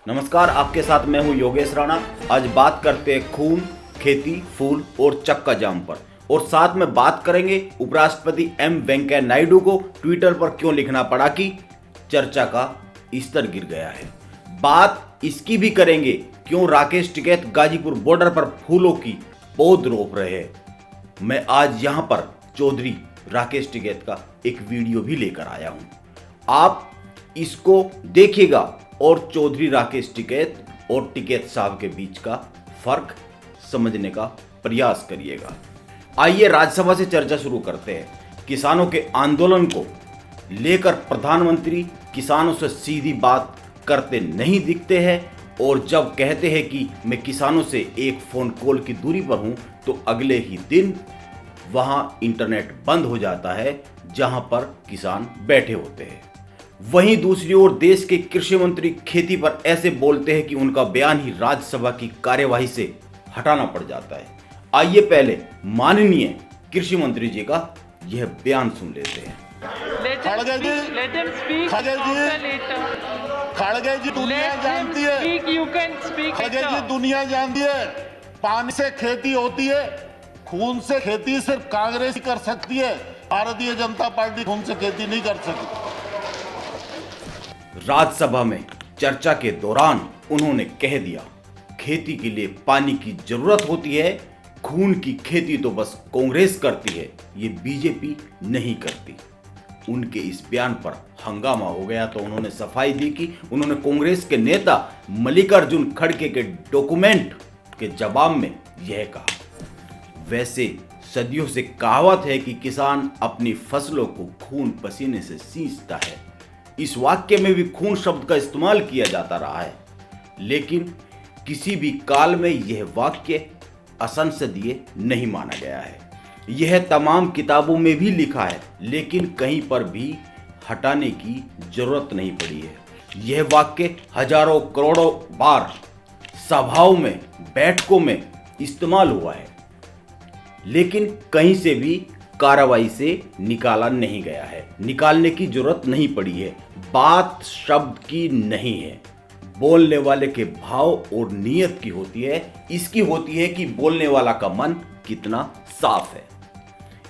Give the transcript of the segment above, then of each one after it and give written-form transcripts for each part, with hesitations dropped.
नमस्कार, आपके साथ मैं हूं योगेश राणा। आज बात करते हैं खून, खेती, फूल और चक्का जाम पर, और साथ में बात करेंगे उपराष्ट्रपति एम वेंकैया नायडू को ट्विटर पर क्यों लिखना पड़ा कि चर्चा का स्तर गिर गया है। बात इसकी भी करेंगे क्यों राकेश टिकैत गाजीपुर बॉर्डर पर फूलों की पौध रोप रहे हैं। मैं आज यहां पर चौधरी राकेश टिकैत का एक वीडियो भी लेकर आया हूं, आप इसको देखिएगा और चौधरी राकेश टिकैत और टिकैत साहब के बीच का फर्क समझने का प्रयास करिएगा। आइए राज्यसभा से चर्चा शुरू करते हैं। किसानों के आंदोलन को लेकर प्रधानमंत्री किसानों से सीधी बात करते नहीं दिखते हैं, और जब कहते हैं कि मैं किसानों से एक फोन कॉल की दूरी पर हूं, तो अगले ही दिन वहां इंटरनेट बंद हो जाता है जहां पर किसान बैठे होते हैं। वहीं दूसरी ओर देश के कृषि मंत्री खेती पर ऐसे बोलते हैं कि उनका बयान ही राज्यसभा की कार्यवाही से हटाना पड़ जाता है। आइए पहले माननीय कृषि मंत्री जी का यह बयान सुन लेते हैं। खड़गे जी दुनिया जानती है, खड़गे जी दुनिया जानती है, पानी से खेती होती है, खून से खेती सिर्फ कांग्रेस ही कर सकती है। भारतीय जनता पार्टी खून से खेती नहीं कर सकती। राज्यसभा में चर्चा के दौरान उन्होंने कह दिया, खेती के लिए पानी की जरूरत होती है, खून की खेती तो बस कांग्रेस करती है, ये बीजेपी नहीं करती। उनके इस बयान पर हंगामा हो गया तो उन्होंने सफाई दी कि उन्होंने कांग्रेस के नेता मल्लिकार्जुन खड़गे के डॉक्यूमेंट के जवाब में यह कहा। वैसे सदियों से कहावत है कि किसान अपनी फसलों को खून पसीने से सींचता है। इस वाक्य में भी खून शब्द का इस्तेमाल किया जाता रहा है, लेकिन किसी भी काल में यह वाक्य असंसदीय नहीं माना गया है। यह तमाम किताबों में भी लिखा है, लेकिन कहीं पर भी हटाने की जरूरत नहीं पड़ी है। यह वाक्य हजारों करोड़ों बार सभाओं में, बैठकों में इस्तेमाल हुआ है, लेकिन कहीं से भी कार्रवाई से निकाला नहीं गया है, निकालने की जरूरत नहीं पड़ी है। बात शब्द की नहीं है, बोलने वाले के भाव और नीयत की होती है। इसकी होती है कि बोलने वाला का मन कितना साफ है।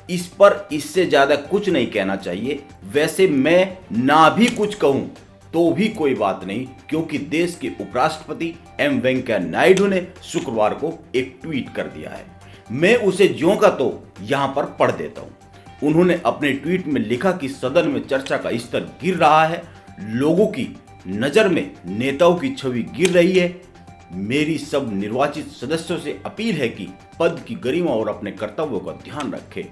इस पर इससे ज्यादा कुछ नहीं कहना चाहिए। वैसे मैं ना भी कुछ कहूं तो भी कोई बात नहीं, क्योंकि देश के उपराष्ट्रपति एम वेंकैया नायडू ने शुक्रवार को एक ट्वीट कर दिया है। मैं उसे ज्यों का तो यहां पर पढ़ देता हूं। उन्होंने अपने ट्वीट में लिखा कि सदन में चर्चा का स्तर गिर रहा है, लोगों की नजर में नेताओं की छवि गिर रही है। मेरी सब निर्वाचित सदस्यों से अपील है कि पद की गरिमा और अपने कर्तव्यों का ध्यान रखें।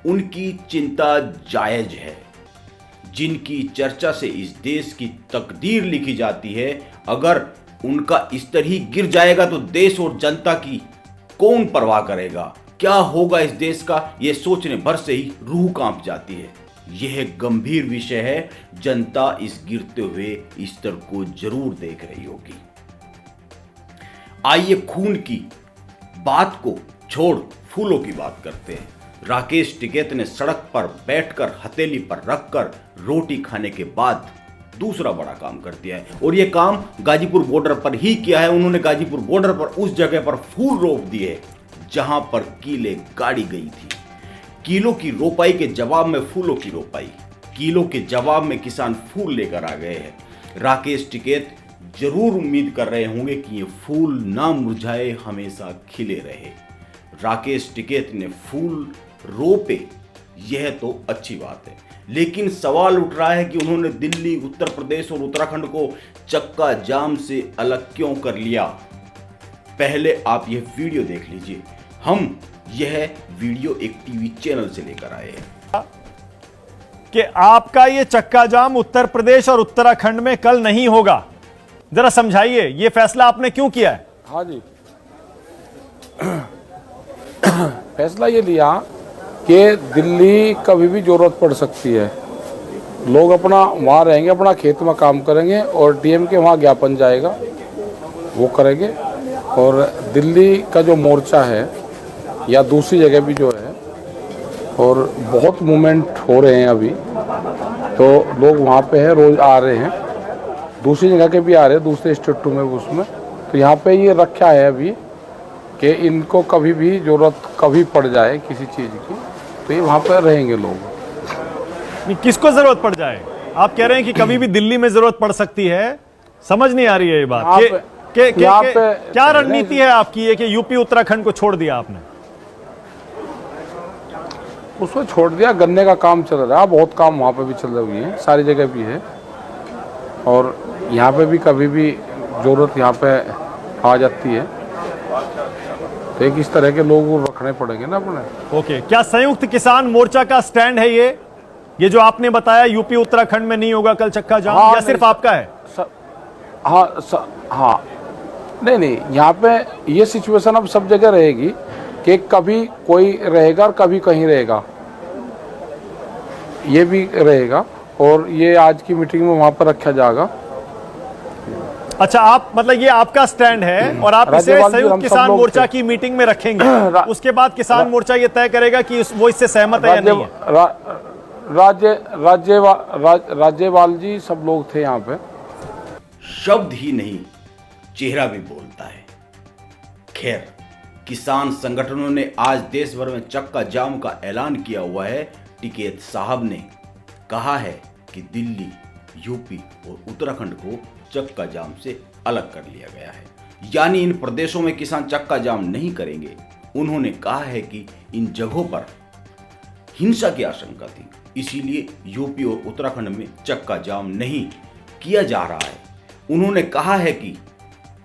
उनकी चिंता जायज है। जिनकी चर्चा से इस देश की तकदीर लिखी जाती है, अगर उनका स्तर ही गिर जाएगा तो देश और जनता की कौन परवाह करेगा? क्या होगा इस देश का, यह सोचने भर से ही रूह कांप जाती है। यह गंभीर विषय है। जनता इस गिरते हुए स्तर को जरूर देख रही होगी। आइए खून की बात को छोड़ फूलों की बात करते हैं। राकेश टिकैत ने सड़क पर बैठकर हथेली पर रखकर रोटी खाने के बाद दूसरा बड़ा काम कर दिया है, और यह काम गाजीपुर बॉर्डर पर ही किया है। उन्होंने गाजीपुर बॉर्डर पर उस जगह पर फूल रोप दिए जहां पर कीले गाड़ी गई थी। कीलों की रोपाई के जवाब में फूलों की रोपाई, कीलों के जवाब में किसान फूल लेकर आ गए हैं। राकेश टिकैत जरूर उम्मीद कर रहे होंगे कि ये फूल ना मुरझाए, हमेशा खिले रहे। राकेश टिकैत ने फूल रोपे, यह तो अच्छी बात है, लेकिन सवाल उठ रहा है कि उन्होंने दिल्ली, उत्तर प्रदेश और उत्तराखंड को चक्का जाम से अलग क्यों कर लिया। पहले आप यह वीडियो देख लीजिए। हम यह वीडियो एक टीवी चैनल से लेकर आए हैं कि आपका यह चक्का जाम उत्तर प्रदेश और उत्तराखंड में कल नहीं होगा। जरा समझाइए, यह फैसला आपने क्यों किया है? हाँ जी, फैसला ये लिया कि दिल्ली कभी भी जरूरत पड़ सकती है। लोग अपना वहाँ रहेंगे, अपना खेत में काम करेंगे, और डीएम के वहाँ ज्ञापन जाएगा, वो करेंगे। और दिल्ली का जो मोर्चा है या दूसरी जगह भी जो है, और बहुत मूवमेंट हो रहे हैं अभी, तो लोग वहाँ पे हैं, रोज आ रहे हैं। दूसरी जगह के भी आ रहे हैं, दूसरे स्टेटों में उसमें। तो यहाँ पे ये रखा है अभी कि इनको कभी भी ज़रूरत कभी पड़ जाए किसी चीज़ की तो ये वहाँ पर रहेंगे लोग। नहीं, किसको जरूरत पड़ जाए? आप कह रहे हैं कि कभी भी दिल्ली में जरूरत पड़ सकती है। समझ नहीं आ रही है ये बात। क्या रणनीति है आपकी ये कि यूपी उत्तराखंड को छोड़ दिया आपने? उसको छोड़ दिया, गन्ने का काम चल रहा है, बहुत काम वहाँ पे भी चल रही है, सारी जगह भी है। और यहाँ पे भी कभी भी ज़रूरत यहाँ पे आ जाती है तो एक इस तरह के लोग रखने पड़ेंगे ना अपने। ओके, क्या संयुक्त किसान मोर्चा का स्टैंड है ये जो आपने बताया यूपी उत्तराखंड में नहीं होगा कल चक्का जाम, या सिर्फ आपका है? हाँ, नहीं, यहाँ पे ये सिचुएशन अब सब जगह रहेगी कि कभी कोई रहेगा और कभी कहीं रहेगा, ये भी रहेगा। और ये आज की मीटिंग में वहाँ पर रखा जाएगा। अच्छा, आप मतलब ये आपका स्टैंड है और आप इसे संयुक्त किसान मोर्चा की मीटिंग में रखेंगे, उसके बाद किसान मोर्चा ये तय करेगा कि वो इससे सहमत है या नहीं है? राज्यपाल जी सब लोग थे यहाँ पे। शब्द ही नहीं, चेहरा भी बोलता है। खैर, किसान संगठनों ने आज देश भर में चक्का जाम का ऐलान किया हुआ है। टिकैत साहब ने कहा है कि दिल्ली, यूपी और उत्तराखंड को चक्का जाम से अलग कर लिया गया है, यानी इन प्रदेशों में किसान चक्का जाम नहीं करेंगे। उन्होंने कहा है कि इन जगहों पर हिंसा की आशंका थी, इसीलिए यूपी और उत्तराखंड में चक्का जाम नहीं किया जा रहा है। उन्होंने कहा है कि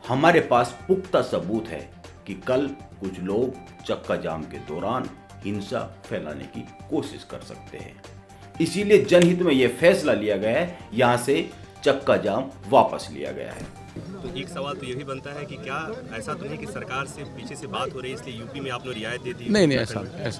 हमारे पास पुख्ता सबूत है कि कल कुछ लोग चक्का जाम के दौरान हिंसा फैलाने की कोशिश कर सकते हैं, इसीलिए जनहित में यह फैसला लिया गया है, यहां से चक्का जाम वापस लिया गया है। तो एक सवाल तो ये भी बनता है कि क्या ऐसा तो नहीं कि सरकार से पीछे से बात हो रही है इसलिए यूपी में आपने रियायत दे दी? नहीं, ऐसा नहीं।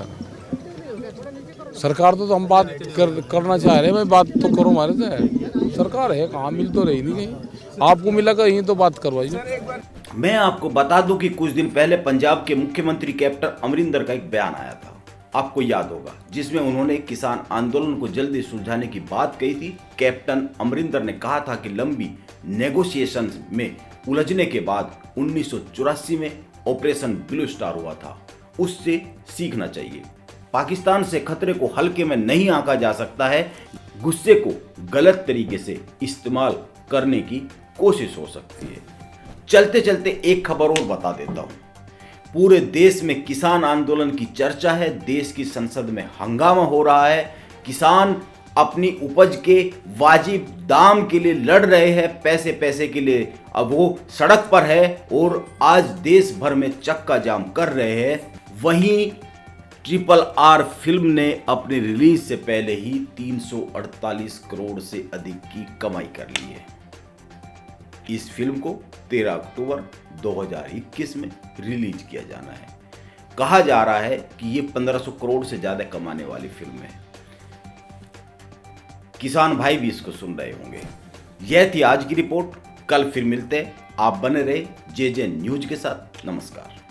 सरकार तो हम बात करना चाह रहे हैं, मैं बात तो करूँ हमारे से। सरकार है कहाँ, मिल तो रही नहीं कहीं, आपको मिला कहीं तो बात करवाइए। मैं आपको बता दूं कि कुछ दिन पहले पंजाब के मुख्यमंत्री कैप्टन अमरिंदर का एक बयान आया था, आपको याद होगा, जिसमें उन्होंने किसान आंदोलन को जल्दी सुलझाने की बात कही थी। कैप्टन अमरिंदर ने कहा था कि लंबी नेगोशिएशन में उलझने के बाद 1984 में ऑपरेशन ब्लू स्टार हुआ था, उससे सीखना चाहिए। पाकिस्तान से खतरे को हल्के में नहीं आंका जा सकता है, गुस्से को गलत तरीके से इस्तेमाल करने की कोशिश हो सकती है। चलते चलते एक खबर और बता देता हूं। पूरे देश में किसान आंदोलन की चर्चा है, देश की संसद में हंगामा हो रहा है। किसान अपनी उपज के वाजिब दाम के लिए लड़ रहे हैं, पैसे के लिए अब वो सड़क पर है और आज देश भर में चक्का जाम कर रहे हैं। वहीं RRR फिल्म ने अपनी रिलीज से पहले ही 348 करोड़ से अधिक की कमाई कर ली है। इस फिल्म को 13 अक्टूबर 2021 में रिलीज किया जाना है। कहा जा रहा है कि ये 1500 करोड़ से ज्यादा कमाने वाली फिल्म है। किसान भाई भी इसको सुन रहे होंगे। यह थी आज की रिपोर्ट, कल फिर मिलते हैं। आप बने रहे JJ न्यूज के साथ। नमस्कार।